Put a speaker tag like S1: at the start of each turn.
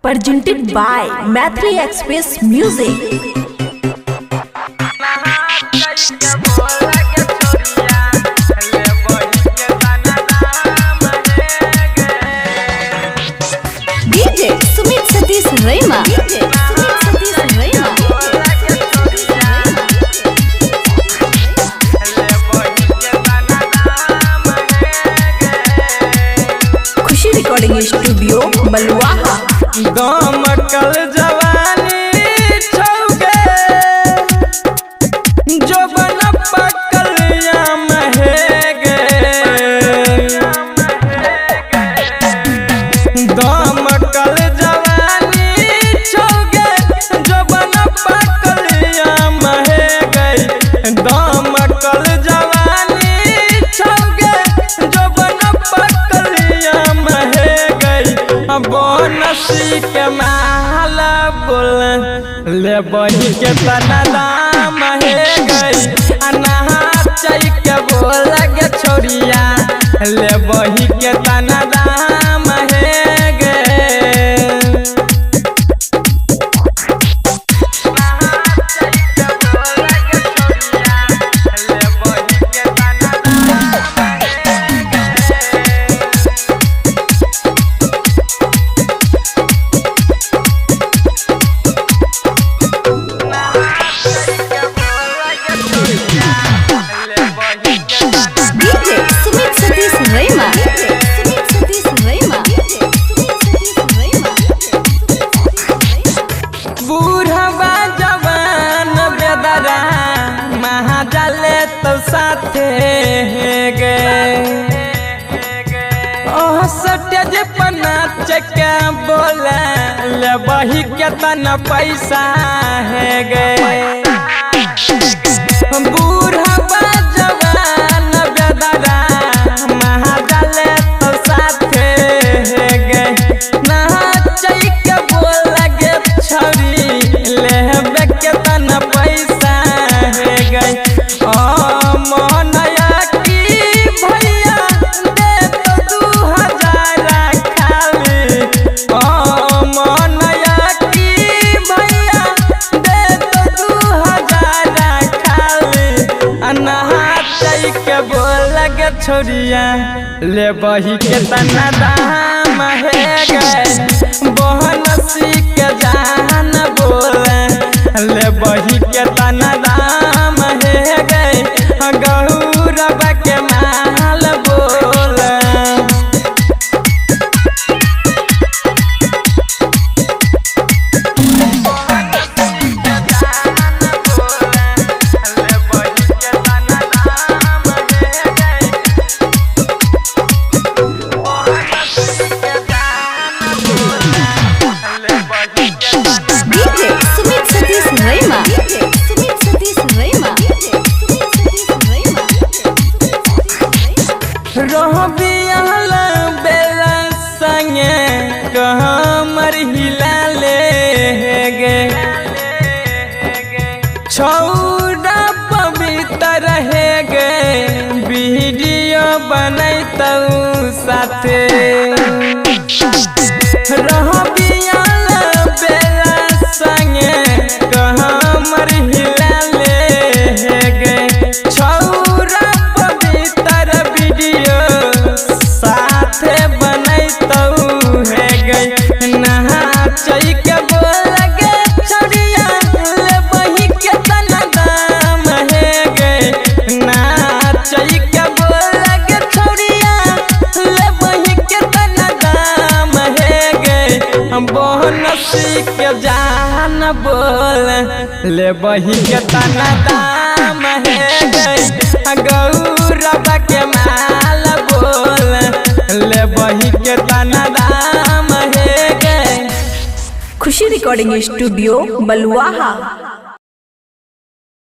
S1: presented by Mathri Express Music. DJ Sumit Satish Rema. Khushi recording studio बलुआहा।
S2: दमकल जवानी छौगे जो बन पकल या महगे। दमकल जवानी छौगे जो बन पकल या महगे। दमकल जवानी छौगे जो बन पकल या महगे। बोनसी के माल बोल ले बही के तना दाम है गई। अनाचई के बोल गे छोरिया ले बही के तना दाम है गई।
S1: DJ Sumit Satish Rema.
S2: बूढ़वा जवान बेदरा महाजले तो साथे गए। ओह सटेज पना चक्का बोला ले बही के तना पैसा है गए। बूढ़वा जवान बेदरा महाजले तो साथे गए। नाचई के बोला गे छौरी ले के तना पैसा है गई। ओ मनया की भैया दे तो 2000 खाली। ओ मनया की भैया दे तो 2000 खाली। अनाचई के बोल गे छोरिया ले बही के तना दाम है गए। बहनसी के जान बोल ले बही के तना दाम है गए। गौरव के माल बोल
S1: DJ Sumit Satish Rema.
S2: रहबियाल बेला संगे कहमर हिला ले गे। छौड़ा पवित्र है गे वीडियो बनैतौ साथे। रहबियाल बेला संगे कहमर हिला ले गे। छौड़ा पवित्र वीडियो साथे बनैतौ है गई। नाचई के बोल गे छौरिया ले बही के तना दाम है गई। नाचई के बोल गे छौरिया ले बही के तना दाम है गई। बोनसी के जान बोल ले बही के तना दाम है गई। गौरव के माल बोल ले बही के तना दाम है गई।
S1: खुशी रिकॉर्डिंग स्टूडियो बलुआहा।